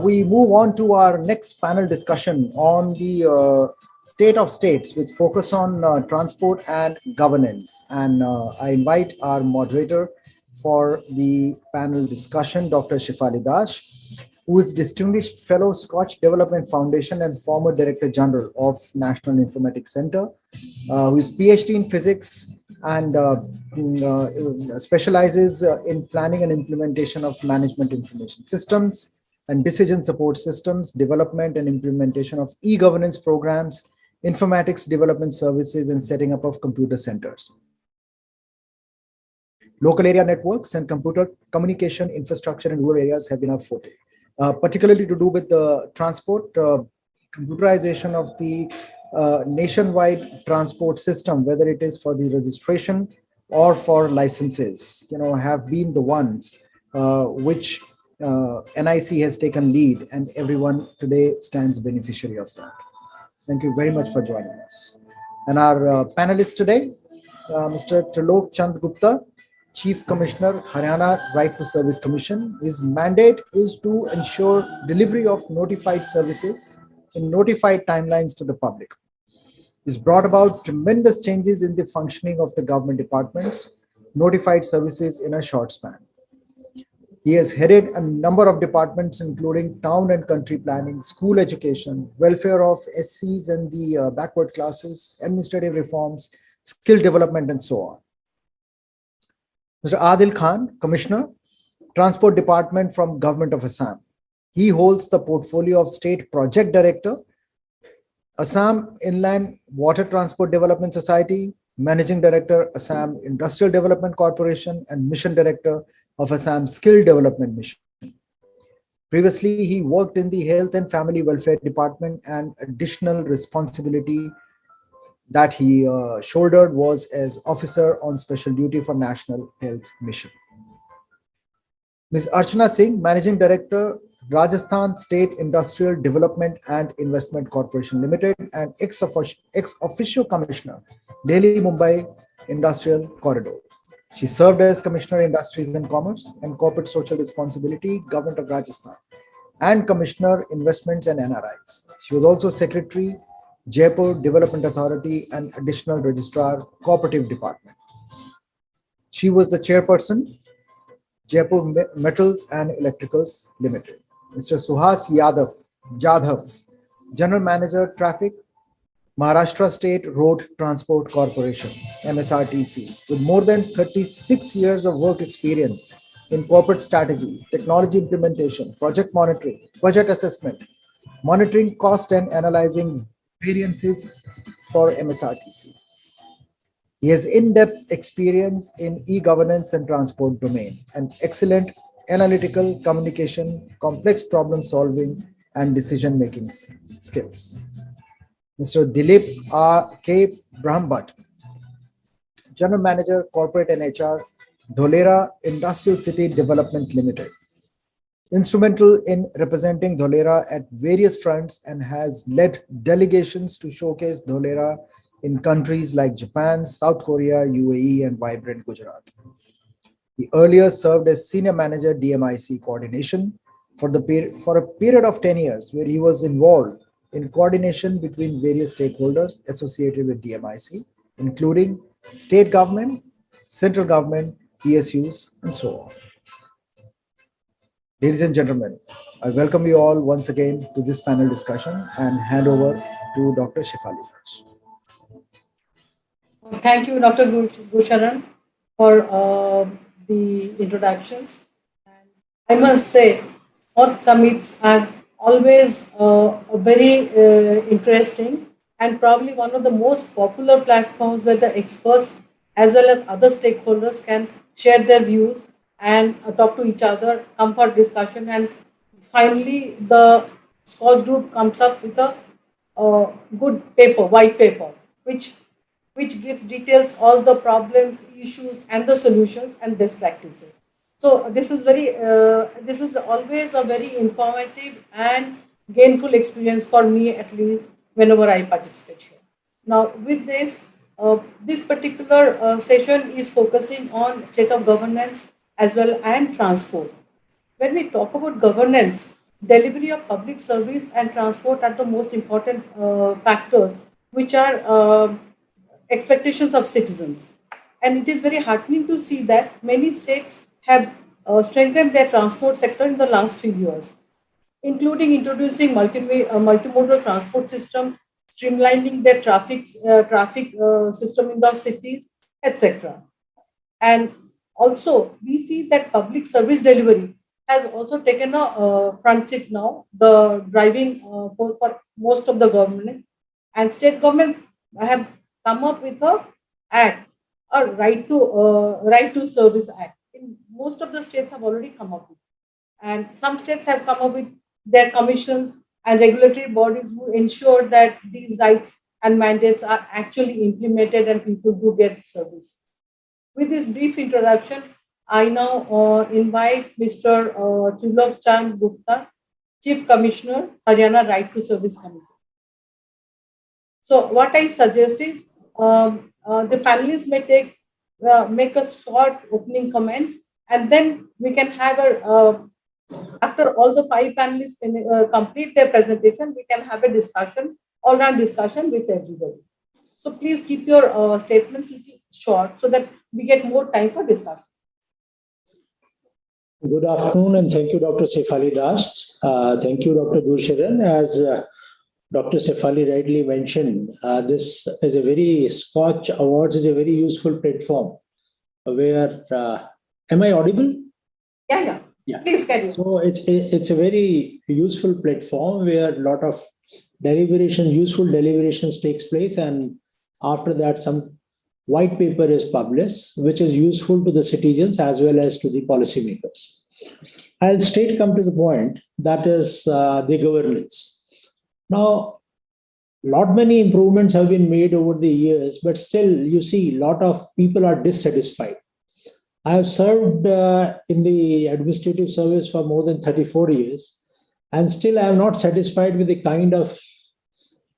We move on to our next panel discussion on the state of states with focus on transport and governance. And I invite our moderator for the panel discussion, Dr. Shefali, who is Distinguished Fellow, SKOCH Development Foundation and former Director General of National Informatics Center, who is PhD in physics and specializes in planning and implementation of management information systems and decision support systems, development and implementation of e-governance programs, informatics development services, and setting up of computer centers. Local area networks and computer communication infrastructure in rural areas have been our forte, particularly to do with the transport, computerization of the nationwide transport system, whether it is for the registration or for licenses, have been the ones which NIC has taken lead, and everyone today stands beneficiary of that. Thank you very much for joining us. And our panelists today, Mr. Trilok Gupta, Chief Commissioner, Haryana Right to Service Commission. His mandate is to ensure delivery of notified services in notified timelines to the public. He's brought about tremendous changes in the functioning of the government departments, notified services in a short span. He has headed a number of departments, including town and country planning, school education, welfare of SCs and the backward classes, administrative reforms, skill development, and so on. Mr. Adil Khan, Commissioner, Transport Department from Government of Assam. He holds the portfolio of State Project Director, Assam Inland Water Transport Development Society, Managing Director, Assam Industrial Development Corporation, and Mission Director of Assam Skill Development Mission. Previously, he worked in the Health and Family Welfare Department, and additional responsibility that he shouldered was as Officer on Special Duty for National Health Mission. Ms. Archana Singh, Managing Director, Rajasthan State Industrial Development and Investment Corporation Limited, and ex-officio Commissioner, Delhi-Mumbai Industrial Corridor. She served as Commissioner Industries and Commerce and Corporate Social Responsibility, Government of Rajasthan, and Commissioner Investments and NRIs. She was also Secretary, Jaipur Development Authority, and Additional Registrar, Cooperative Department. She was the Chairperson, Jaipur Metals and Electricals Limited. Mr. Suhas Jadhav, General Manager, Traffic, Maharashtra State Road Transport Corporation, MSRTC, with more than 36 years of work experience in corporate strategy, technology implementation, project monitoring, budget assessment, monitoring cost, and analyzing variances for MSRTC. He has in-depth experience in e-governance and transport domain, and excellent analytical communication, complex problem solving, and decision-making skills. Mr. Dilip K. Brahmbhatt, General Manager, Corporate and HR, Dholera Industrial City Development Limited. Instrumental in representing Dholera at various fronts, and has led delegations to showcase Dholera in countries like Japan, South Korea, UAE, and vibrant Gujarat. He earlier served as Senior Manager, DMIC Coordination for a period of 10 years, where he was involved in coordination between various stakeholders associated with DMIC, including state government, central government, PSUs, and so on. Ladies and gentlemen, I welcome you all once again to this panel discussion and hand over to Dr. Shefali. Thank you, Dr. Gusharan, for the introductions. And I must say, SKOCH summits are always very interesting, and probably one of the most popular platforms where the experts as well as other stakeholders can share their views and talk to each other, come for discussion, and finally the SKOCH Group comes up with a good paper, white paper, which gives details all the problems, issues, and the solutions and best practices. So this is always a very informative and gainful experience for me, at least whenever I participate here. Now, with this, this particular session is focusing on state of governance as well and transport. When we talk about governance, delivery of public service and transport are the most important factors, which are expectations of citizens. And it is very heartening to see that many states have strengthened their transport sector in the last few years, including introducing multimodal transport systems, streamlining their traffic system in the cities, etc. And also, we see that public service delivery has also taken a front seat now, the driving force for most of the government. And state government have come up with a act, a right to service act. In most of the states have already come up with, and some states have come up with their commissions and regulatory bodies who ensure that these rights and mandates are actually implemented and people do get service. With this brief introduction, I now invite Mr. Trilok Chand Gupta, Chief Commissioner, Haryana Right to Service Commission. So, what I suggest is the panelists may make a short opening comments, and then we can have a after all the five panelists complete their presentation, we can have a discussion, all-round discussion with everybody. So please keep your statements little short so that we get more time for discussion. Good afternoon, and thank you, Dr. Shefali Das. Thank you, Dr. Gulsharan. As Dr. Shefali rightly mentioned, this is a very SKOCH Awards is a very useful platform where, am I audible? Yeah. Please carry on. So it's a very useful platform where a lot of useful deliberations takes place, and after that some white paper is published, which is useful to the citizens as well as to the policymakers. I'll straight come to the point, that is the governance. Now, many improvements have been made over the years, but still you see a lot of people are dissatisfied. I have served in the administrative service for more than 34 years, and still I am not satisfied with the kind of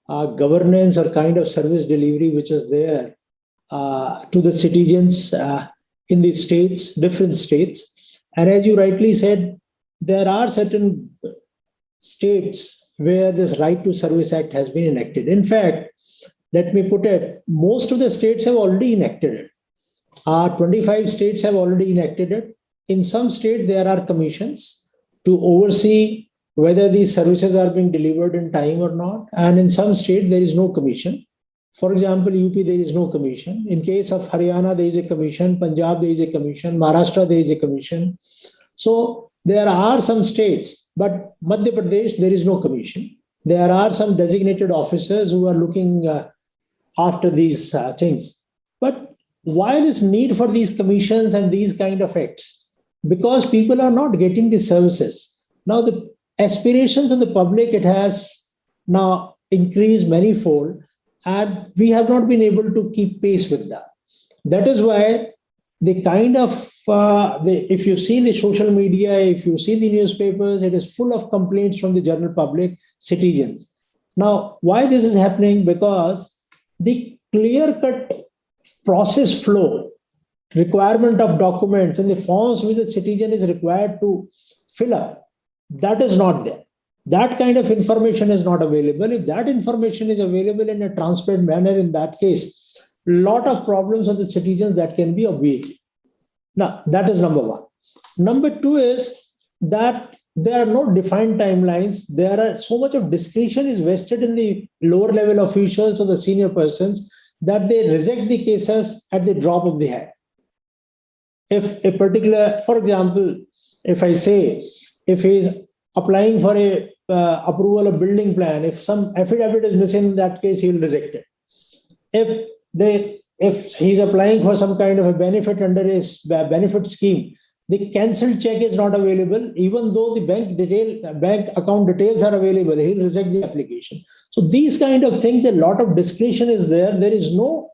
governance or kind of service delivery which is there to the citizens in the states, different states. And as you rightly said, there are certain states where this Right to Service Act has been enacted. In fact, let me put it, most of the states have already enacted it. 25 states have already enacted it. In some states, there are commissions to oversee whether these services are being delivered in time or not. And in some states, there is no commission. For example, UP, there is no commission. In case of Haryana, there is a commission. Punjab, there is a commission. Maharashtra, there is a commission. So there are some states, but Madhya Pradesh, there is no commission. There are some designated officers who are looking after these things. But why this need for these commissions and these kind of acts? Because people are not getting the services. Now the aspirations of the public, it has now increased manifold, and we have not been able to keep pace with that. That is why the kind of, if you see the social media, if you see the newspapers, it is full of complaints from the general public, citizens. Now, why this is happening? Because the clear-cut process flow, requirement of documents and the forms which the citizen is required to fill up, that is not there. That kind of information is not available. If that information is available in a transparent manner, in that case, a lot of problems of the citizens that can be obviated. Now, that is number one. Number two is that there are no defined timelines. There are so much of discretion is vested in the lower level officials or the senior persons that they reject the cases at the drop of the hat. If a particular, for example, if I say, if he is applying for a approval of building plan, if some affidavit is missing, in that case, he will reject it. If he's applying for some kind of a benefit under his benefit scheme, the cancelled check is not available, even though the bank account details are available, he'll reject the application. So these kind of things, a lot of discretion is there. There is no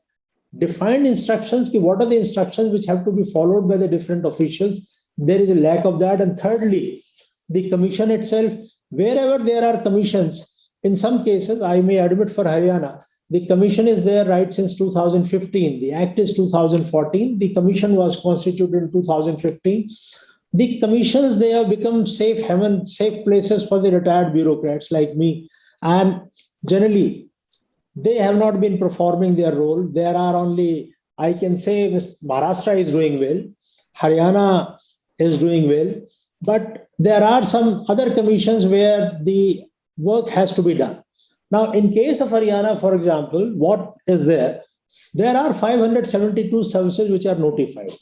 defined instructions. What are the instructions which have to be followed by the different officials? There is a lack of that. And thirdly, the commission itself, wherever there are commissions, in some cases, I may admit for Haryana, the commission is there right since 2015. The act is 2014. The commission was constituted in 2015. the commissions, they have become safe haven, safe places for the retired bureaucrats like me. And generally, they have not been performing their role. There are only, I can say, Maharashtra is doing well, Haryana is doing well, but there are some other commissions where the work has to be done. Now, in case of Haryana, for example, what is there? There are 572 services which are notified.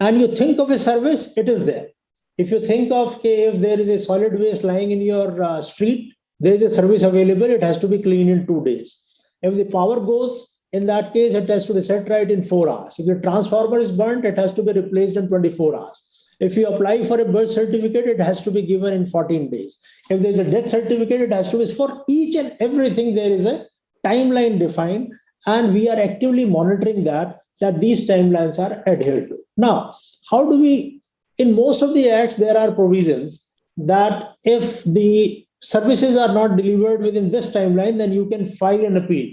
And you think of a service, it is there. If you think of, okay, if there is a solid waste lying in your street, there is a service available, it has to be cleaned in 2 days. If the power goes, in that case, it has to be set right in 4 hours. If the transformer is burnt, it has to be replaced in 24 hours. If you apply for a birth certificate, it has to be given in 14 days. If there's a death certificate, it has to be, for each and everything, there is a timeline defined, and we are actively monitoring that these timelines are adhered to. Now, how do we, in most of the acts, there are provisions that if the services are not delivered within this timeline, then you can file an appeal.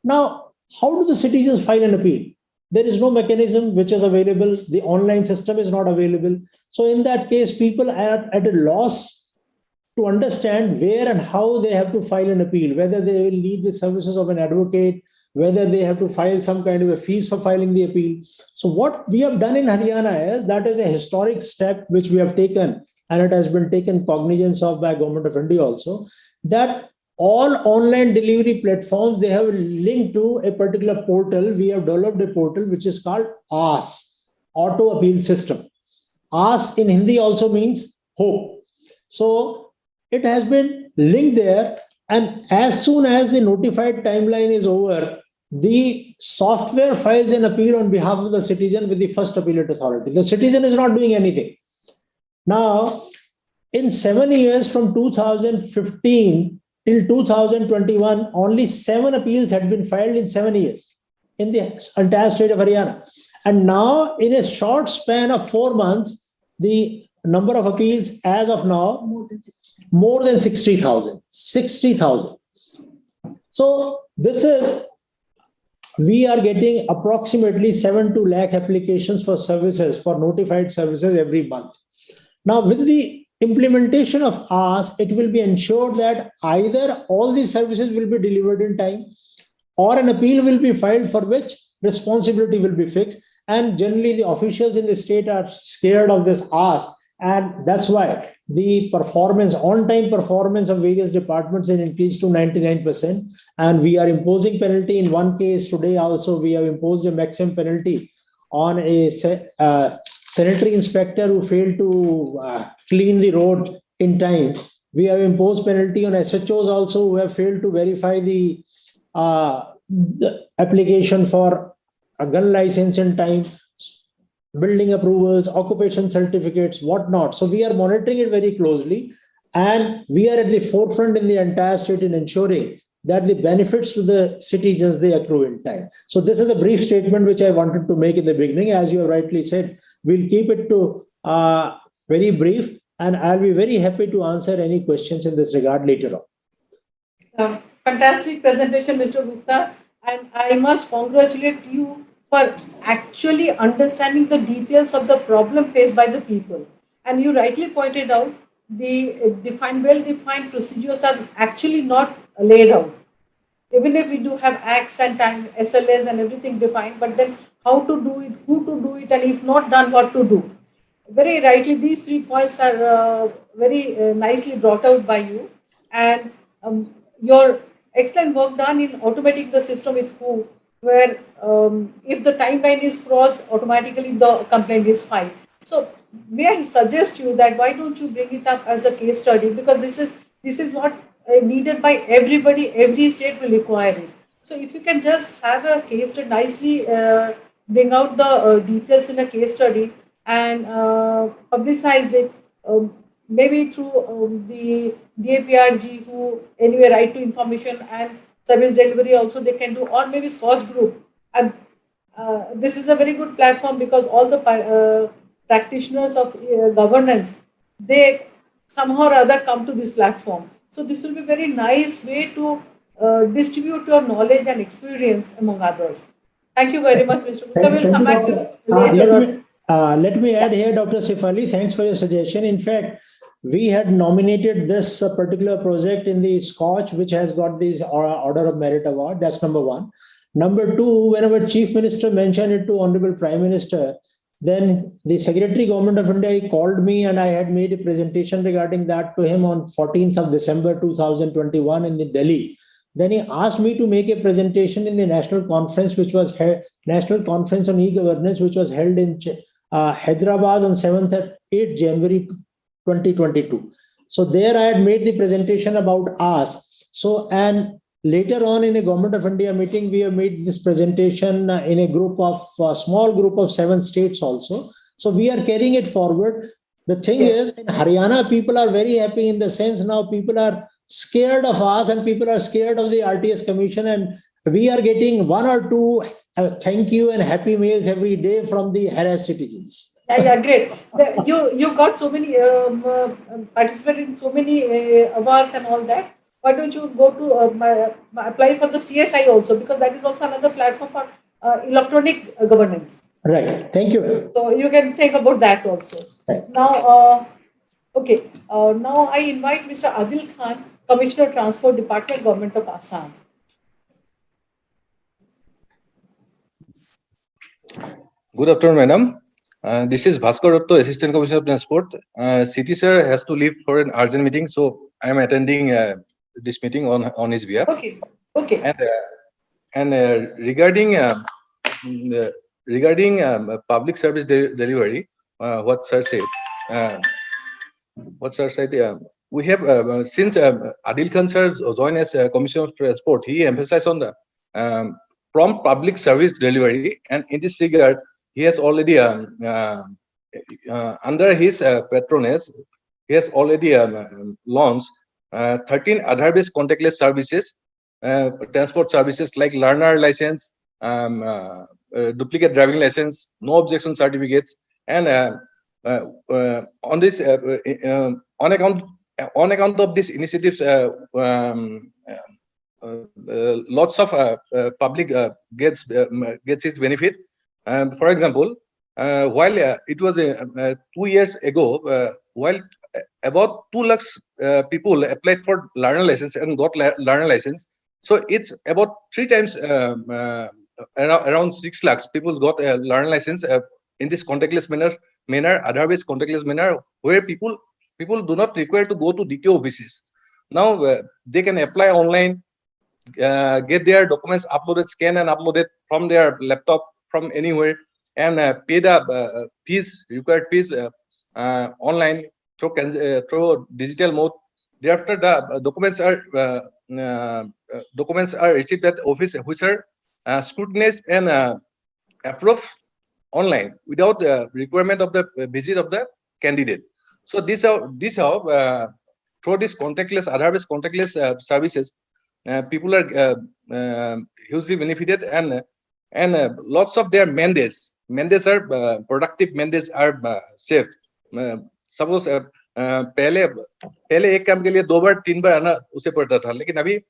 Now, how do the citizens file an appeal? There is no mechanism which is available. The online system is not available. So in that case, people are at a loss to understand where and how they have to file an appeal, whether they will need the services of an advocate, whether they have to file some kind of a fees for filing the appeal. So what we have done in Haryana is, that is a historic step which we have taken, and it has been taken cognizance of by Government of India also, that all online delivery platforms, they have linked to a particular portal. We have developed a portal which is called AAS, Auto Appeal System. AAS in Hindi also means hope. So it has been linked there, and as soon as the notified timeline is over, the software files an appeal on behalf of the citizen with the first appellate authority. The citizen is not doing anything. Now, in 7 years from 2015 till 2021, only 7 appeals had been filed in 7 years in the entire state of Haryana. And now, in a short span of 4 months, the number of appeals as of now, more than 60,000. 60,000. So this is, we are getting approximately 7 to lakh applications for services, for notified services every month. Now, with the implementation of ours, it will be ensured that either all these services will be delivered in time, or an appeal will be filed for which responsibility will be fixed. And generally, the officials in the state are scared of this ask. And that's why the performance, on-time performance of various departments has increased to 99%. And we are imposing penalty. In one case today also, we have imposed a maximum penalty on a sanitary inspector who failed to clean the road in time. We have imposed penalty on SHOs also who have failed to verify the application for a gun license in time, building approvals, occupation certificates, whatnot. So we are monitoring it very closely, and we are at the forefront in the entire state in ensuring that the benefits to the citizens, they accrue in time. So this is a brief statement which I wanted to make in the beginning. As you have rightly said, we'll keep it to very brief, and I'll be very happy to answer any questions in this regard later on. Fantastic presentation, Mr. Gupta, and I must congratulate you for actually understanding the details of the problem faced by the people. And you rightly pointed out the well-defined procedures are actually not laid out. Even if we do have acts and time, SLAs and everything defined, but then how to do it, who to do it, and if not done, what to do. Very rightly, these 3 points are very nicely brought out by you. And your excellent work done in automating the system with who, where if the timeline is crossed, automatically the complaint is filed. So may I suggest you that why don't you bring it up as a case study, because this is what needed by everybody, every state will require it. So if you can just have a case study, nicely bring out the details in a case study and publicize it, maybe through the DAPRG, who anyway right to information and service delivery also they can do, or maybe SKOCH Group. And this is a very good platform because all the practitioners of governance, they somehow or other come to this platform. So this will be a very nice way to distribute your knowledge and experience among others. Thank you very much, Mr. Gupta. We'll come back to later on. Let me add here, Dr. Shefali, thanks for your suggestion. In fact, we had nominated this particular project in the SKOCH, which has got this Order of Merit Award. That's number one. Number two, whenever Chief Minister mentioned it to Honorable Prime Minister, then the Secretary Government of India he called me and I had made a presentation regarding that to him on 14th of December 2021 in the Delhi. Then he asked me to make a presentation in the national conference, which was National Conference on E-Governance, which was held in Hyderabad on 7th and 8th January 2022. So there I had made the presentation about us. So, and later on in a Government of India meeting, we have made this presentation in a group of, small group of 7 states also. So we are carrying it forward. The thing is, in Haryana, people are very happy in the sense now people are scared of us and people are scared of the RTS Commission, and we are getting 1 or 2 thank you and happy mails every day from the harassed citizens. Yeah, great. You got so many participated in so many awards and all that. Why don't you go to apply for the CSI also, because that is also another platform for electronic governance. Right. Thank you. So you can think about that also. Right. Now, okay. Now I invite Mr. Adil Khan, Commissioner Transport Department, Government of Assam. Good afternoon, madam. This is Bhaskar Dotto, Assistant Commissioner of Transport. City sir has to leave for an urgent meeting, so I am attending this meeting on his behalf. Okay. Okay. And regarding public service delivery, what sir said. We have since Adil Khan sir joined as Commissioner of Transport, he emphasized on the prompt public service delivery, and in this regard, he has already under his patronage, he has already launched 13 Aadhaar-based contactless services, transport services like learner license, duplicate driving license, no objection certificates, and on this on account of these initiatives, lots of public gets its benefit. For example, while it was 2 years ago, while about 2 lakhs people applied for learner license and got learner license, so it's about 3 times around 6 lakhs people got a learner license in this contactless manner, Aadhaar-based contactless manner, where people do not require to go to DTO offices. Now they can apply online, get their documents uploaded, scan and uploaded from their laptop from anywhere, and pay the required fees online through digital mode. Thereafter, the documents are received at office, which are scrutinized and approved online without the requirement of the visit of the candidate. So this how through this contactless Aadhaar-based contactless services, people are hugely benefited, and lots of their mandates are productive mandates are saved. Suppose पहले एक काम के लिए 2 बार 3 बार आना उसे पड़ता था, लेकिन अभी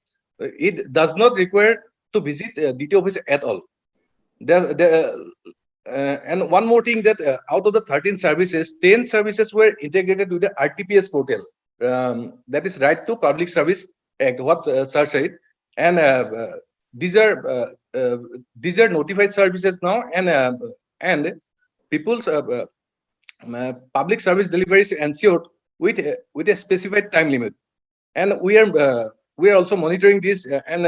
it does not require to visit DTO office at all. And one more thing, that out of the 13 services, 10 services were integrated with the RTPS portal. That is Right to Public Service Act, what sir said, and these are notified services now, and people's public service delivery is ensured with a specified time limit, and we are also monitoring this, and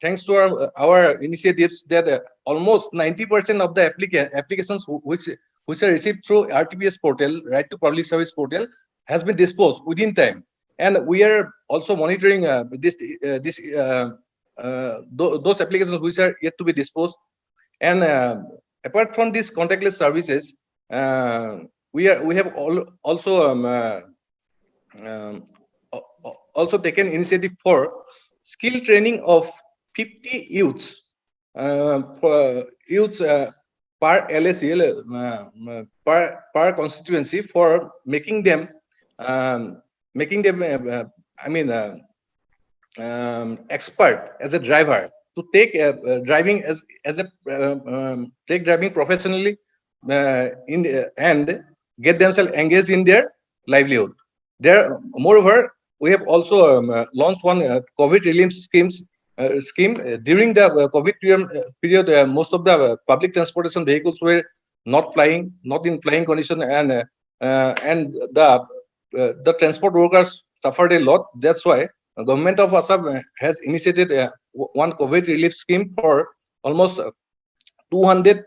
thanks to our initiatives, that almost 90% of the applications which are received through RTPS portal, Right to Public Service portal, has been disposed within time. And we are also monitoring those applications which are yet to be disposed. And apart from these contactless services, we have also taken initiative for skill training of 50 youths per LSC, per constituency, for making them expert as a driver, to take driving take driving professionally, and get themselves engaged in their livelihood. There, moreover, we have also launched one COVID relief scheme during the COVID period. Most of the public transportation vehicles were not in flying condition, and the transport workers suffered a lot. That's why the government of Assam has initiated one COVID relief scheme for almost 200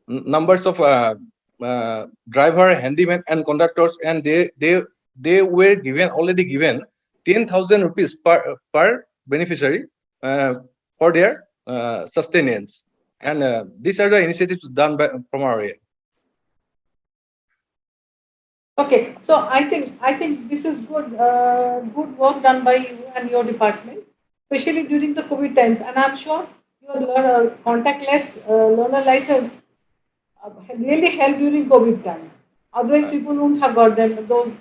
numbers of driver, handymen, and conductors, and they were already given 10,000 rupees per beneficiary for their sustenance. And these are the initiatives done from our area. Okay, so I think this is good work done by you and your department, especially during the COVID times. And I'm sure your contactless learner license really helped during COVID times. Otherwise, people wouldn't have got them, those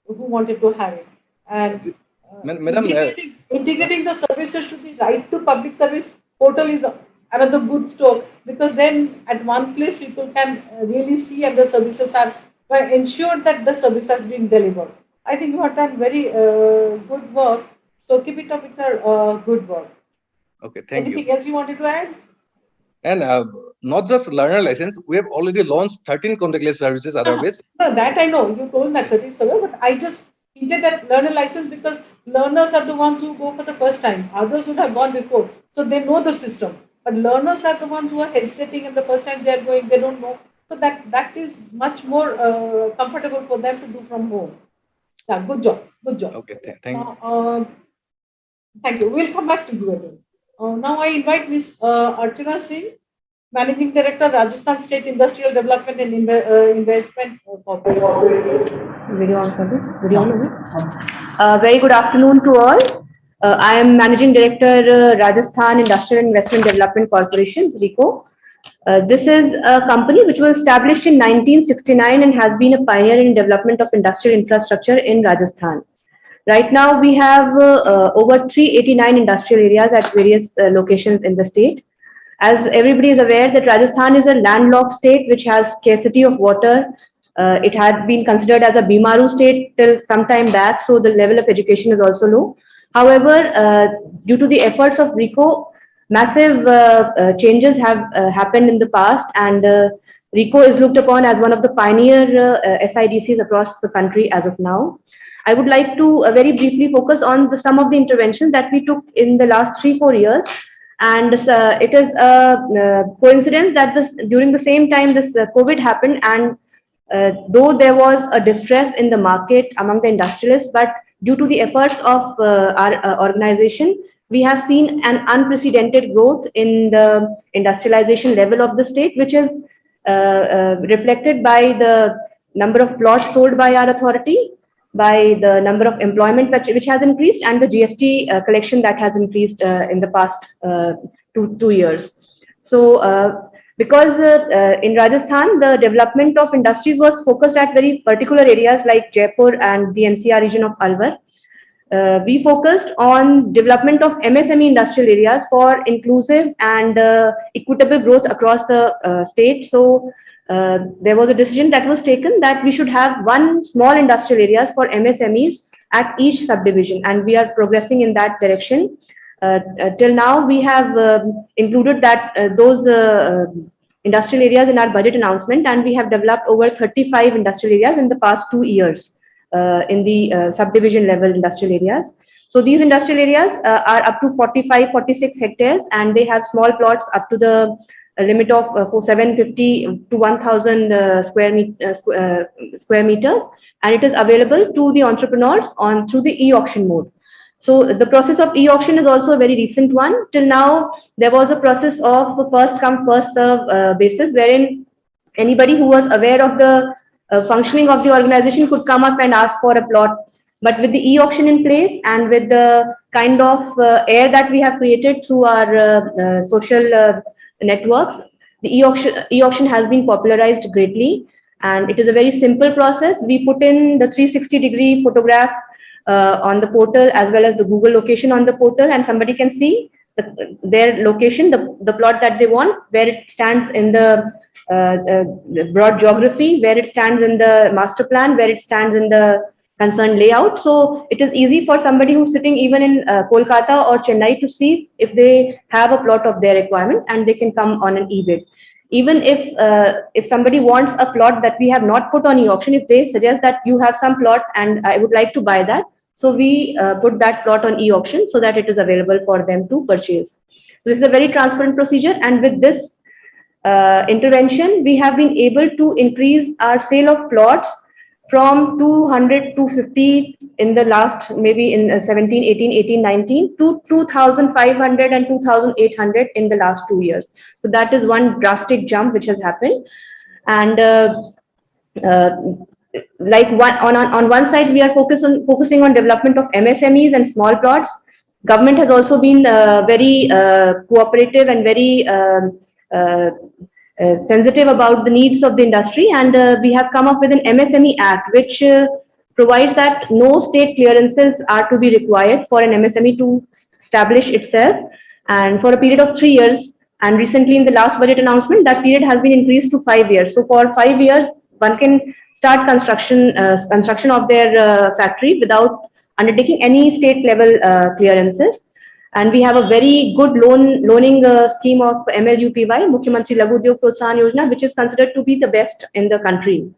who wanted to have it. And Madam, integrating the services to the right to public service portal is another good stroke, because then at one place people can really see and the services are ensured that the service has been delivered. I think you have done very good work. So keep it up with your good work. Okay, thank you. Anything else you wanted to add? And not just learner license, we have already launched 13 contactless services otherwise. No, that I know. You told that 13 server, but I just hinted at learner license because learners are the ones who go for the first time. Others would have gone before. So they know the system. But learners are the ones who are hesitating, and the first time they are going, they don't know. So that is much more comfortable for them to do from home. Yeah, good job. Good job. Okay, thank you. Now, thank you. We'll come back to you again. Now I invite Ms. Archana Singh, Managing Director, Rajasthan State Industrial Development and Investment Corporation. Very good afternoon to all. I am Managing Director, Rajasthan Industrial Investment Development Corporation, RICO. This is a company which was established in 1969 and has been a pioneer in development of industrial infrastructure in Rajasthan. Right now, we have over 389 industrial areas at various locations in the state. As everybody is aware that Rajasthan is a landlocked state which has scarcity of water. It had been considered as a Bimaru state till some time back, so the level of education is also low. However, due to the efforts of RICO, massive changes have happened in the past, and RICO is looked upon as one of the pioneer SIDCs across the country as of now. I would like to very briefly focus on some of the interventions that we took in the last 3-4 years. And it is a coincidence that during the same time this COVID happened, and though there was a distress in the market among the industrialists, but due to the efforts of our organization, we have seen an unprecedented growth in the industrialization level of the state, which is reflected by the number of plots sold by our authority, by the number of employment which has increased, and the GST collection that has increased in the past 2 years. So because in Rajasthan, the development of industries was focused at very particular areas like Jaipur and the NCR region of Alwar. We focused on development of MSME industrial areas for inclusive and equitable growth across the state. So there was a decision that was taken that we should have one small industrial areas for MSMEs at each subdivision, and we are progressing in that direction. Till now, we have included those industrial areas in our budget announcement, and we have developed over 35 industrial areas in the past 2 years in the subdivision level industrial areas. So these industrial areas are up to 45-46 hectares, and they have small plots up to the limit of 750 to 1,000 square meters, and it is available to the entrepreneurs through the e-auction mode. So the process of e-auction is also a very recent one. Till now, there was a process of first come first serve basis, wherein anybody who was aware of the functioning of the organization could come up and ask for a plot. But with the e-auction in place and with the kind of air that we have created through our social networks, the e-auction has been popularized greatly, and it is a very simple process. We put in the 360-degree photograph on the portal as well as the Google location on the portal, and somebody can see their location, the plot that they want, where it stands in the broad geography, where it stands in the master plan, where it stands in the concerned layout. So it is easy for somebody who's sitting even in Kolkata or Chennai to see if they have a plot of their requirement, and they can come on an e-bid. Even if somebody wants a plot that we have not put on e-auction, if they suggest that you have some plot and I would like to buy that, so we put that plot on e-auction so that it is available for them to purchase. So this is a very transparent procedure, and with this intervention, we have been able to increase our sale of plots from 200 to 50 in the last, maybe in 17, 18, 18, 19 to 2,500 and 2,800 in the last 2 years. So that is one drastic jump which has happened. And like on one side, we are focusing on development of MSMEs and small plots. Government has also been very cooperative and very sensitive about the needs of the industry, and we have come up with an MSME Act which provides that no state clearances are to be required for an MSME to establish itself, and for a period of 3 years. And recently, in the last budget announcement, that period has been increased to 5 years. So for 5 years, one can start construction of their factory without undertaking any state level clearances. And we have a very good loaning scheme of MLUPY, Mukhyamantri Laghu Udyog Protsahan Yojana, which is considered to be the best in the country.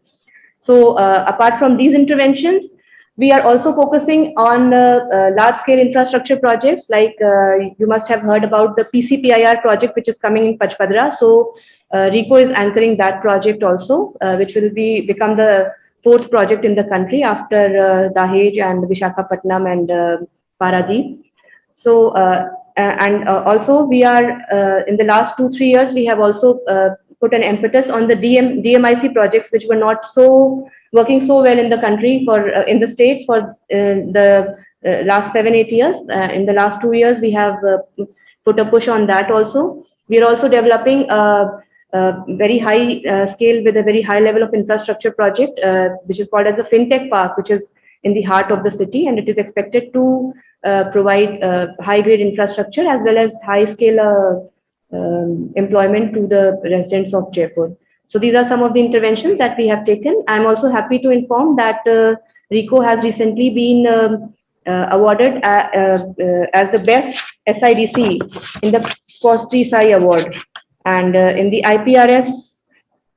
So apart from these interventions, we are also focusing on large-scale infrastructure projects, like you must have heard about the PCPIR project, which is coming in Pachpadra. So RICO is anchoring that project also, which will become the 4th project in the country after Dahej and Visakhapatnam and Paradip. So also we are in the last 2-3 years, we have also put an impetus on the DMIC projects, which were not working so well in the country in the state for the last 7-8 years. In the last 2 years, we have put a push on that also. We are also developing a very high scale with a very high level of infrastructure project, which is called as the FinTech Park, which is in the heart of the city, and it is expected to provide high-grade infrastructure as well as high-scale employment to the residents of Jaipur. So these are some of the interventions that we have taken. I'm also happy to inform that RICO has recently been awarded as the best SIDC in the Costly Sai Award. And in the IPRS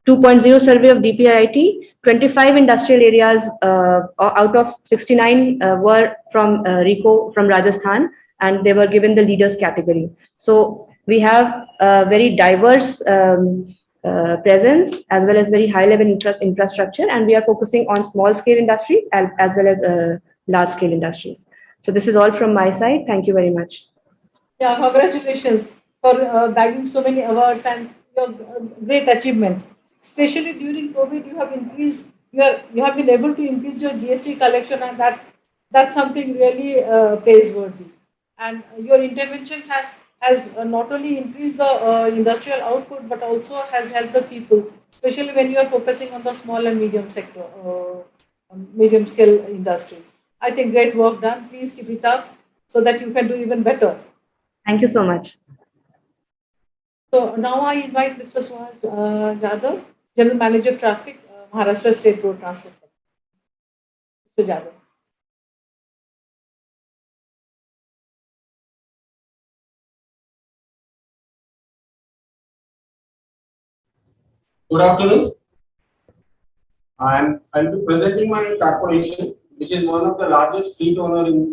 2.0 survey of DPIIT, 25 industrial areas out of 69 were from RICO from Rajasthan, and they were given the leaders category. So we have a very diverse presence as well as very high level infrastructure, and we are focusing on small scale industry as well as large scale industries. So this is all from my side. Thank you very much. Yeah, congratulations for bagging so many awards and your great achievements. Especially during COVID, you have been able to increase your GST collection, and that's something really praiseworthy. And your interventions has not only increased the industrial output, but also has helped the people, especially when you are focusing on the small and medium sector, medium scale industries. I think great work done. Please keep it up so that you can do even better. Thank you so much. So now I invite Mr. Suhas Jadhav, General Manager Traffic, Maharashtra State Road Transport. Mr. Jadhav. Good afternoon. I'll be presenting my corporation, which is one of the largest fleet owner in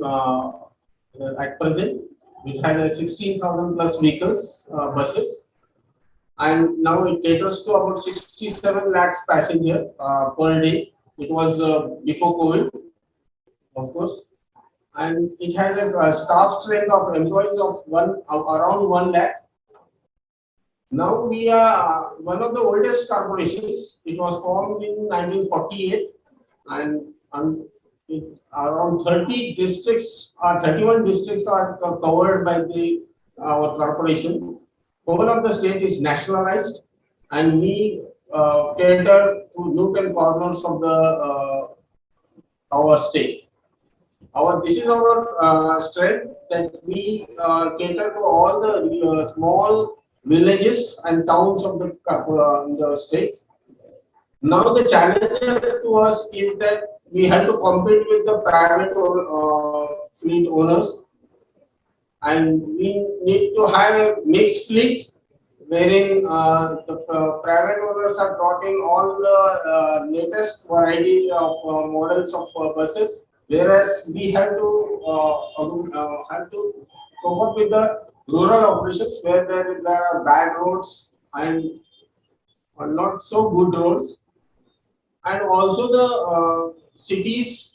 at present. It has 16,000 plus vehicles, buses, and now it caters to about 67 lakhs passenger per day. It was before COVID, of course, and it has a staff strength of employees of around 1 lakh. Now we are one of the oldest corporations. It was formed in 1948, and around 30 districts or 31 districts are covered by our corporation. Whole of the state is nationalized, and we cater to nook and corners of our state. This is our strength, that we cater to all the small villages and towns of the state. Now the challenge to us is that we have to compete with the private fleet owners, and we need to have a mixed fleet wherein the private owners are brought in all the latest variety of models of buses, whereas we have to cope up with the rural operations where there are bad roads and not so good roads, and also the cities,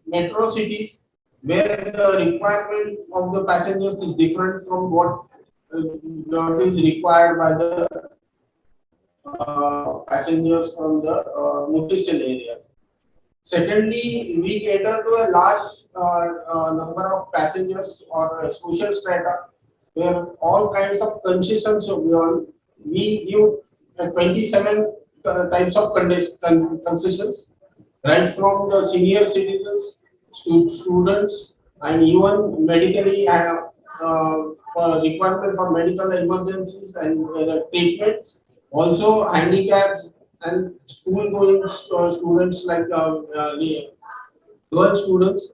metro cities, where the requirement of the passengers is different from what is required by the passengers from the municipal areas. Secondly, we cater to a large number of passengers or social strata where all kinds of concessions are given. We give 27 types of concessions, right from the senior citizens, students, and even medically for requirement for medical emergencies and treatments, also handicaps and school going students like girl students.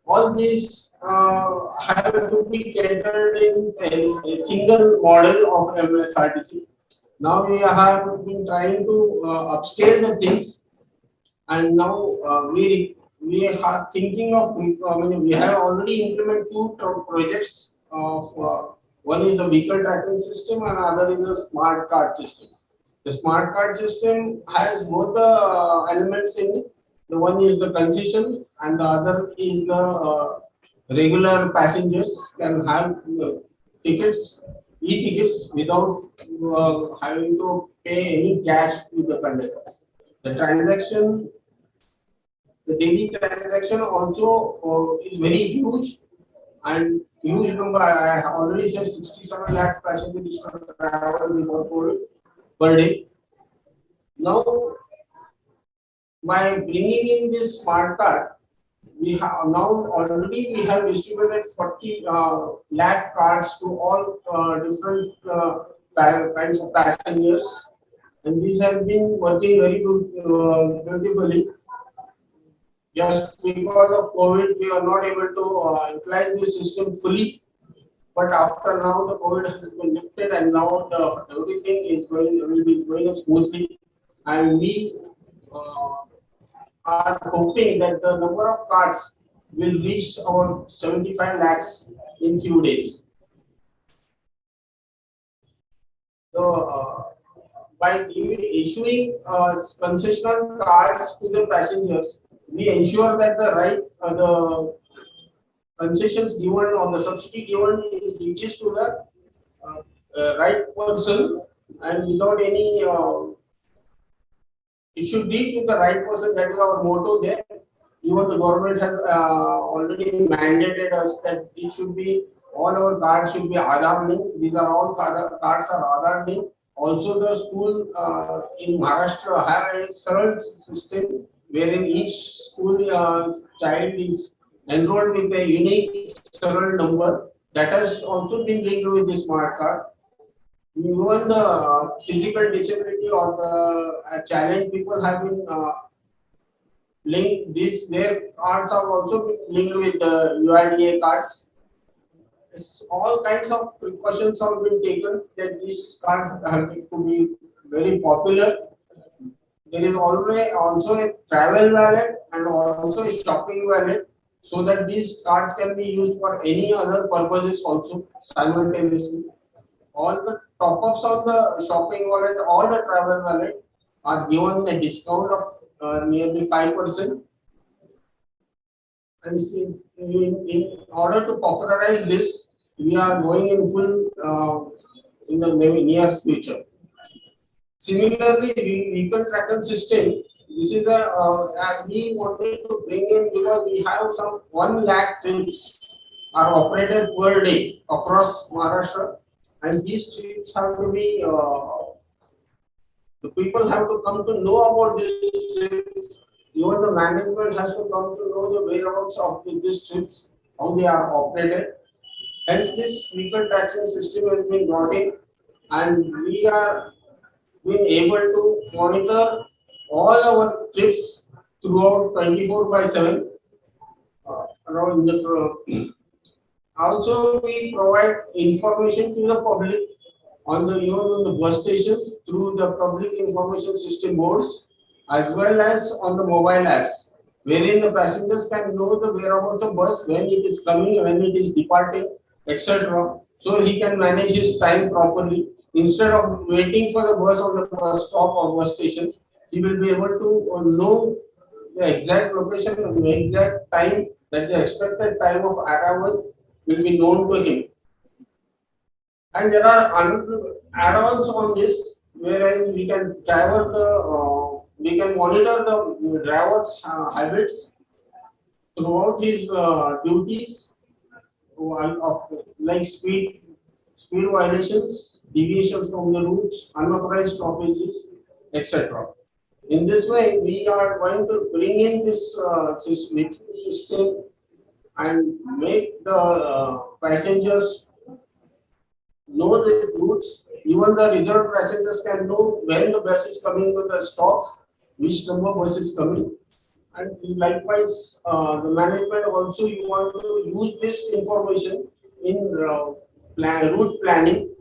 All these have to be catered in a single model of MSRTC. Now we have been trying to upscale the things, and now we are thinking of. We have already implemented two projects of. One is the vehicle tracking system, and other is the smart card system. The smart card system has both the elements in it. The one is the concession, and the other is the regular passengers can have tickets, e-tickets without having to pay any cash to the conductor. The transaction, the daily transaction also is very huge, and huge number. I already said 67 lakhs passengers travel before COVID per day. Now, by bringing in this smart card, we have now already we have distributed 40 lakh cards to all different kinds of passengers, and these have been working very good, beautifully. Just because of COVID, we are not able to utilize this system fully. But after now, the COVID has been lifted, and now everything is will be going smoothly, and we are hoping that the number of cards will reach around 75 lakhs in few days. So, by issuing concessional cards to the passengers, we ensure that the concessions given or the subsidy given reaches to the right person, and without any. It should reach to the right person. That is our motto there. Even the government has already mandated us that it should be all our cards should be Aadhaar linked. These are all cards are Aadhaar linked. Also, the school in Maharashtra have a SKOCH system wherein each school child is enrolled with a unique SKOCH number that has also been linked with the smart card. Even the physical disability or the challenge people have been linked. Their cards are also been linked with the UIDA cards. All kinds of precautions have been taken that these cards have to be very popular. There is always also a travel wallet and also a shopping wallet, so that these cards can be used for any other purposes also simultaneously. All the top-ups on the shopping wallet, all the travel wallet are given a discount of nearly 5%. And in order to popularize this, we are going in full in the near future. Similarly, vehicle tracking system. This is we wanted to bring in because we have some 1 lakh trips are operated per day across Maharashtra. And these trips have to be, the people have to come to know about these trips. Even the management has to come to know the whereabouts of these trips, how they are operated. Hence, this vehicle tracking system has been brought in, and we are being able to monitor all our trips throughout 24/7 around the. Also, we provide information to the public on the even on the bus stations through the public information system boards, as well as on the mobile apps, wherein the passengers can know the whereabouts of bus, when it is coming, when it is departing, etc. So he can manage his time properly. Instead of waiting for the bus on the bus stop or bus station, he will be able to know the exact location and the exact time, that the expected time of arrival will be known to him. And there are add-ons on this, wherein we can we can monitor the driver's habits throughout his duties of like speed violations, deviations from the routes, unauthorized stoppages, etc. In this way, we are going to bring in this system and make the passengers know the routes. Even the reserved passengers can know when the bus is coming to the stops, which number bus is coming. And likewise, the management also, you want to use this information in route planning,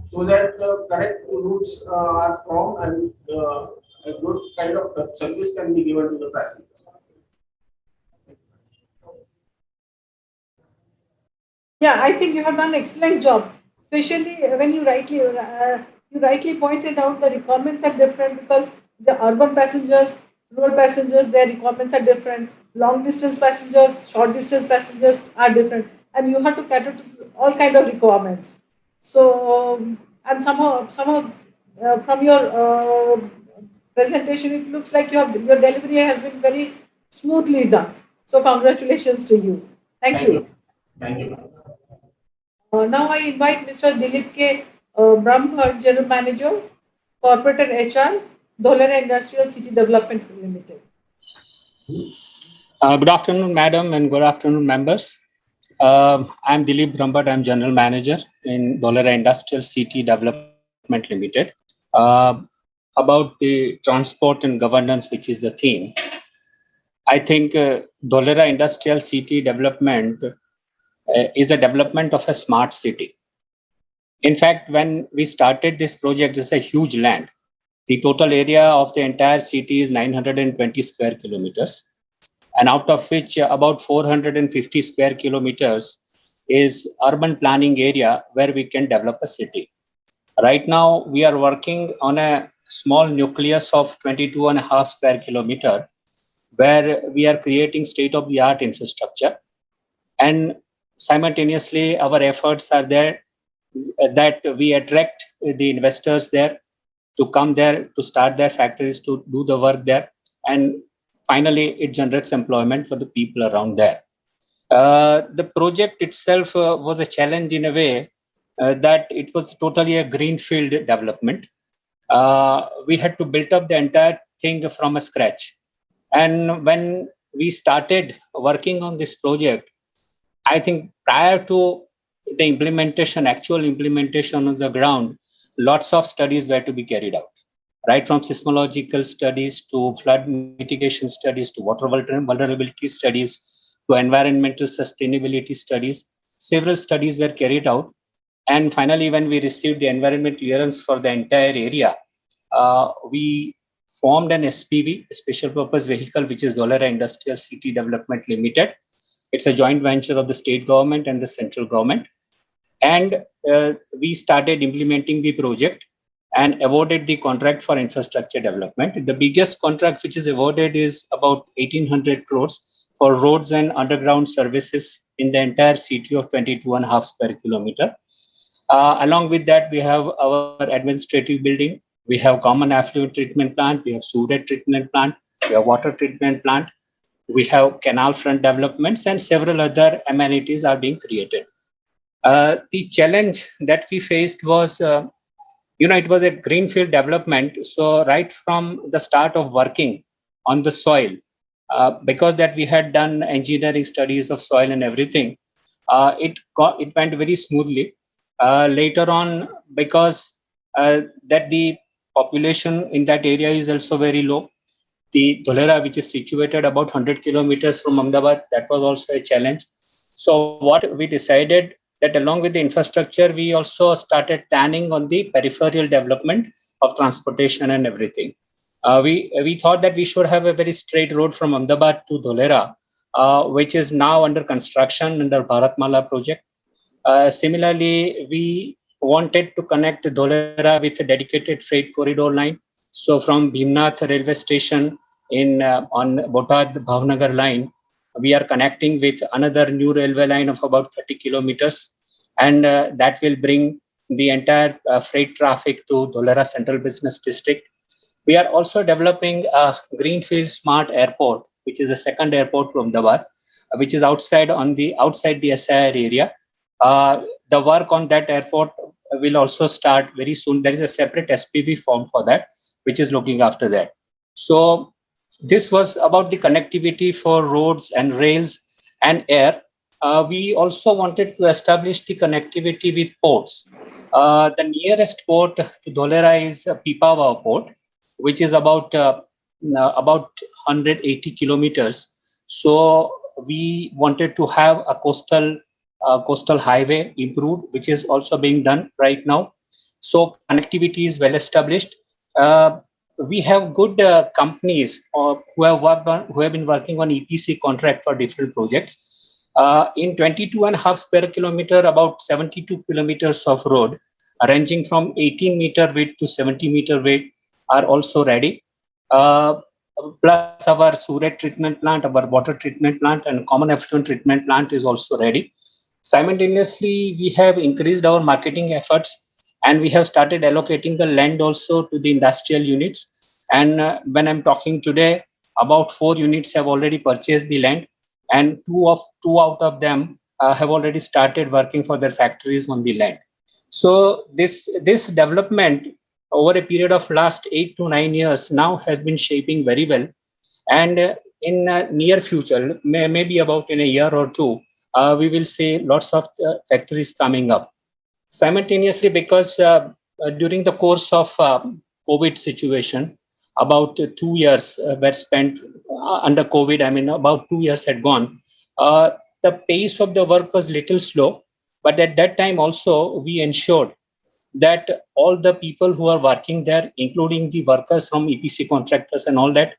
so that the correct routes are formed, and a good kind of service can be given to the passengers. Yeah, I think you have done an excellent job, especially when you rightly pointed out the requirements are different, because the urban passengers, rural passengers, their requirements are different. Long distance passengers, short distance passengers are different, and you have to cater to all kind of requirements. So, and somehow from your presentation, it looks like your delivery has been very smoothly done. So, congratulations to you. Thank Thank you. you. Thank you. Now I invite Mr. Dilip K. Brahmbhatt, General Manager, Corporate and HR, Dholera Industrial City Development Limited. Good afternoon, madam, and good afternoon, members. I'm Dilip Brahmbhatt. I'm General Manager in Dholera Industrial City Development Limited. About the transport and governance, which is the theme, I think Dholera Industrial City Development is a development of a smart city. In fact, when we started this project, it's a huge land. The total area of the entire city is 920 square kilometers, and out of which about 450 square kilometers is urban planning area where we can develop a city. Right now, we are working on a small nucleus of 22.5 square kilometer, where we are creating state-of-the-art infrastructure. And simultaneously, our efforts are there that we attract the investors there to come there, to start their factories, to do the work there. And finally, it generates employment for the people around there. The project itself was a challenge in a way that it was totally a greenfield development. We had to build up the entire thing from a scratch. And when we started working on this project, I think prior to the implementation, actual implementation on the ground, lots of studies were to be carried out, right from seismological studies to flood mitigation studies to water vulnerability studies to environmental sustainability studies. Several studies were carried out. And finally, when we received the environment clearance for the entire area, we formed an SPV, a special purpose vehicle, which is Dholera Industrial City Development Limited. It's a joint venture of the state government and the central government. And we started implementing the project and awarded the contract for infrastructure development. The biggest contract which is awarded is about 1,800 crores for roads and underground services in the entire city of 22.5 square kilometer. Along with that, we have our administrative building. We have common affluent treatment plant. We have sewage treatment plant. We have water treatment plant. We have canal front developments, and several other amenities are being created. The challenge that we faced was, it was a greenfield development. So right from the start of working on the soil, because that we had done engineering studies of soil and everything, it went very smoothly. Later on, because that the population in that area is also very low, the Dholera, which is situated about 100 kilometers from Ahmedabad, that was also a challenge. So what we decided that along with the infrastructure, we also started planning on the peripheral development of transportation and everything. We thought that we should have a very straight road from Ahmedabad to Dholera, which is now under construction under Bharatmala project. Similarly, we wanted to connect Dholera with a dedicated freight corridor line. So from Bhimnath railway station on Botad Bhavnagar line, we are connecting with another new railway line of about 30 kilometers, and that will bring the entire freight traffic to Dholera Central Business District. We are also developing a greenfield smart airport, which is the second airport to Ahmedabad, which is outside the SIR area. The work on that airport will also start very soon. There is a separate SPV formed for that, which is looking after that. So this was about the connectivity for roads and rails and air. We also wanted to establish the connectivity with ports. The nearest port to Dholera is Pipavav port, which is about 180 kilometers. So we wanted to have a coastal highway improved, which is also being done right now. So connectivity is well established. We have good companies who have been working on EPC contract for different projects. In 22.5 square kilometer, about 72 kilometers of road, ranging from 18 meter width to 70 meter width, are also ready. Plus our sewage treatment plant, our water treatment plant, and common effluent treatment plant is also ready. Simultaneously, we have increased our marketing efforts, and we have started allocating the land also to the industrial units. And when I'm talking today, about 4 units have already purchased the land, and two out of them have already started working for their factories on the land. So this development over a period of last 8 to 9 years now has been shaping very well. And in near future, maybe about in a year or two, we will see lots of factories coming up. Simultaneously, because during the course of COVID situation, about 2 years were spent under COVID. I mean, about 2 years had gone. The pace of the work was little slow, but at that time also we ensured that all the people who are working there, including the workers from EPC contractors and all that,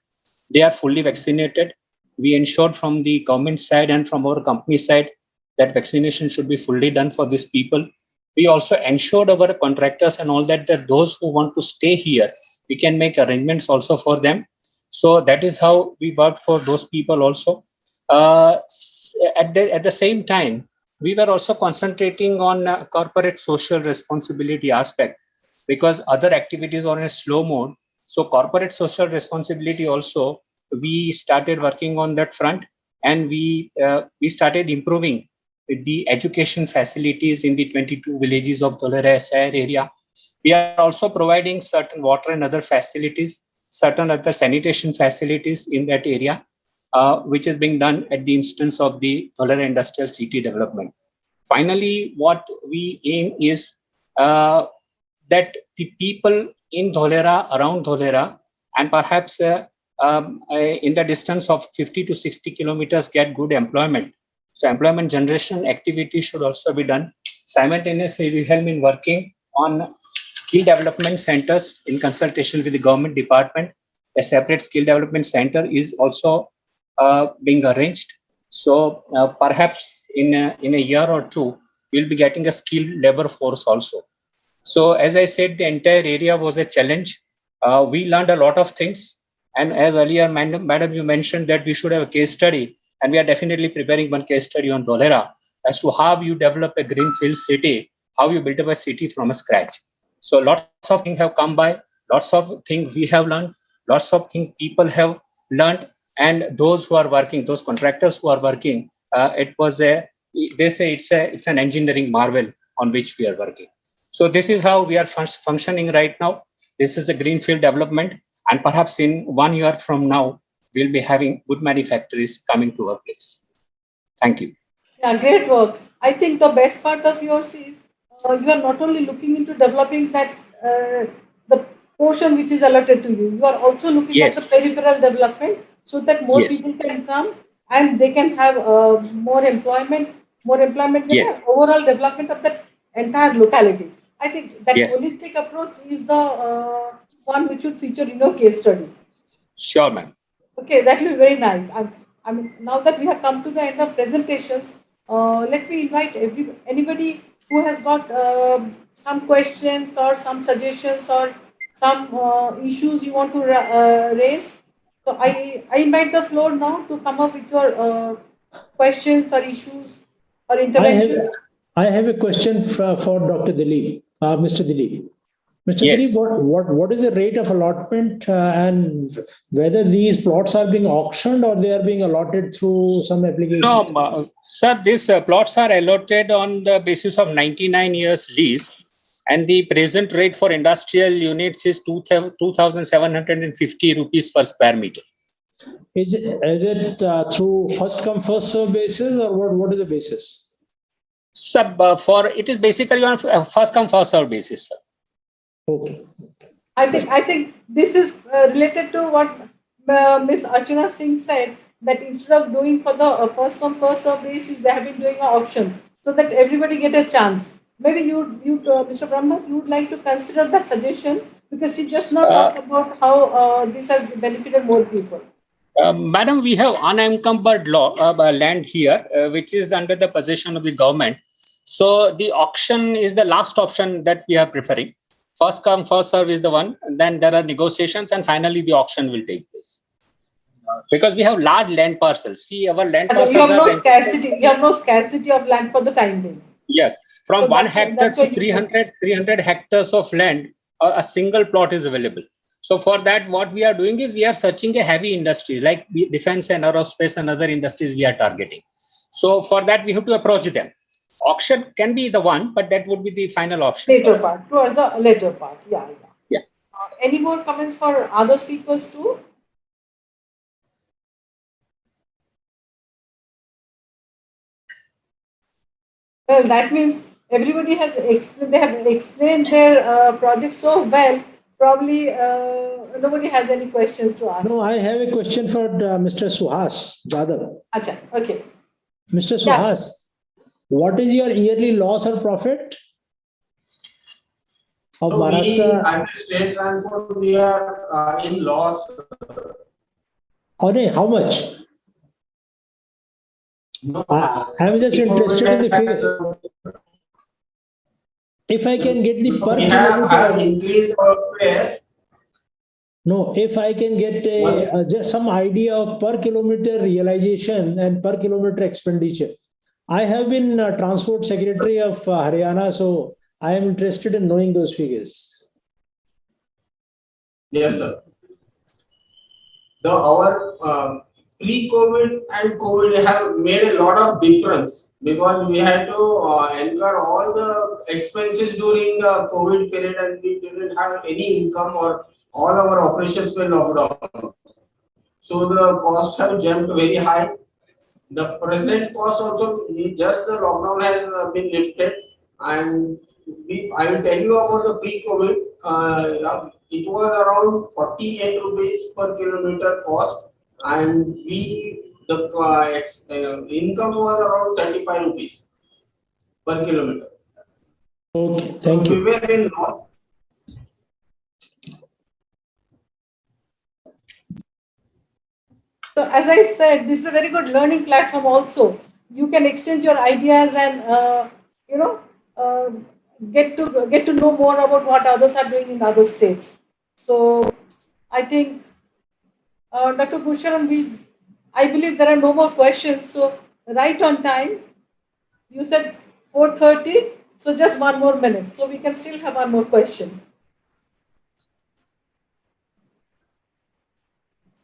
they are fully vaccinated. We ensured from the government side and from our company side that vaccination should be fully done for these people. We also ensured our contractors and all that those who want to stay here, we can make arrangements also for them. So that is how we worked for those people also. At the same time, we were also concentrating on corporate social responsibility aspect, because other activities are in a slow mode. So corporate social responsibility also, we started working on that front, and we started improving the education facilities in the 22 villages of Dholera SIR area. We are also providing certain water and other facilities, certain other sanitation facilities in that area, which is being done at the instance of the Dholera Industrial City development. Finally, what we aim is that the people in Dholera, around Dholera, and perhaps in the distance of 50 to 60 kilometers get good employment. So employment generation activity should also be done. Simultaneously, we have been working on skill development centers in consultation with the government department. A separate skill development center is also being arranged. So perhaps in a year or two, we'll be getting a skilled labor force also. So as I said, the entire area was a challenge. We learned a lot of things. And as earlier, madam, you mentioned that we should have a case study. And we are definitely preparing one case study on Dholera as to how you develop a greenfield city, how you build up a city from scratch. So lots of things have come by, lots of things we have learned, lots of things people have learned, and those who are working, those contractors who are working, they say it's an engineering marvel on which we are working. So this is how we are functioning right now. This is a greenfield development, and perhaps in 1 year from now, we'll be having good many factories coming to our place. Thank you. Yeah, great work. I think the best part of yours is you are not only looking into developing that the portion which is allotted to you, you are also looking at the Yes, peripheral development so that more yes, people can come and they can have more employment means yes, overall development of that entire locality. I think that yes. holistic approach is the one which should feature in your case study. Sure, ma'am. Okay, that will be very nice. I mean, now that we have come to the end of presentations, let me invite anybody who has got some questions or some suggestions or some issues you want to raise. So I invite the floor now to come up with your questions or issues or I have interventions. I have a question for Dr. Dilip, Mr. Dilip. Mr. Dilip, Yes. what is the rate of allotment and whether these plots are being auctioned or they are being allotted through some No, applications? sir, these plots are allotted on the basis of 99 years lease, and the present rate for industrial units is 2,750 rupees per square meter. Is it through first come first serve basis or what is the basis? For it is basically on first come first serve basis, sir. Okay. I think this is related to what Miss Archana Singh said, that instead of doing for the first come first serve basis, they have been doing an auction so that everybody get a chance. Maybe Mr. Brahmbhatt, you would like to consider that suggestion because she just now talked about how this has benefited more people. Madam, we have unencumbered land here, which is under the possession of the government. So the auction is the last option that we are preferring. First come, first serve is the one. And then there are negotiations, and finally the auction will take place. Because we have large land parcels. See, our land parcels you have no are scarcity. You have no scarcity of land for the time being. Yes, from So 1 that's hectare why to 300 hectares of land, a single plot is available. So for that, what we are doing is we are searching a heavy industries like defense and aerospace and other industries we are targeting. So for that, we have to approach them. Auction can be the one, but that would be the final option. later part, towards the later part. Yeah. Yeah. Any more comments for other speakers too? Well, that means everybody has they have explained their project so well. Probably nobody has any questions to ask. No, I have a question for Mr. Suhas Jadhav. Acha, okay. Mr. Suhas, what is your yearly loss or profit of Maharashtra? As a state transport, we are in loss. How much? No, I'm just interested in the figures. If I can get the per kilometer. have increased our fare. No, if I can get just some idea of per kilometer realization and per kilometer expenditure. I have been Transport Secretary of Haryana, so I am interested in knowing those figures. Yes, sir. Our pre-COVID and COVID have made a lot of difference because we had to incur all the expenses during the COVID period and we didn't have any income or all our operations were locked down. So the costs have jumped very high. The present cost also, just the lockdown has been lifted and I will tell you about the pre-COVID. It was around 48 rupees per kilometer cost and the income was around 35 rupees per kilometer. Okay, thank you. We were in loss. So as I said, this is a very good learning platform also. You can exchange your ideas and get to know more about what others are doing in other states. So I think Dr. Bhushan, I believe there are no more questions. So right on time. You said 4:30, so just one more minute. So we can still have one more question.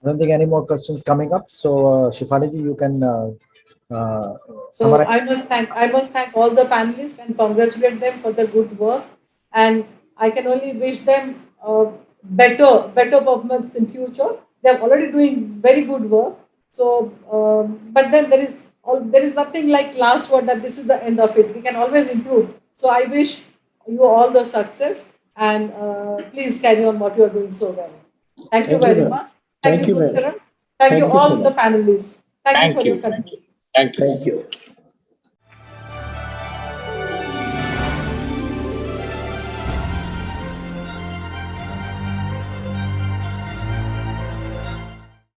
I don't think any more questions coming up. So, Shefali ji, you can So summarize. I must thank all the panelists and congratulate them for the good work. And I can only wish them better performance in future. They are already doing very good work. So, but then there is there is nothing like last word that this is the end of it. We can always improve. So I wish you all the success, and please carry on what you are doing so well. Thank you very much. Thank you, Guru ma'am. Sharan. Thank you Thank you all so the much. panelists. Thank you for your Thank you. contribution. Thank you. Thank you.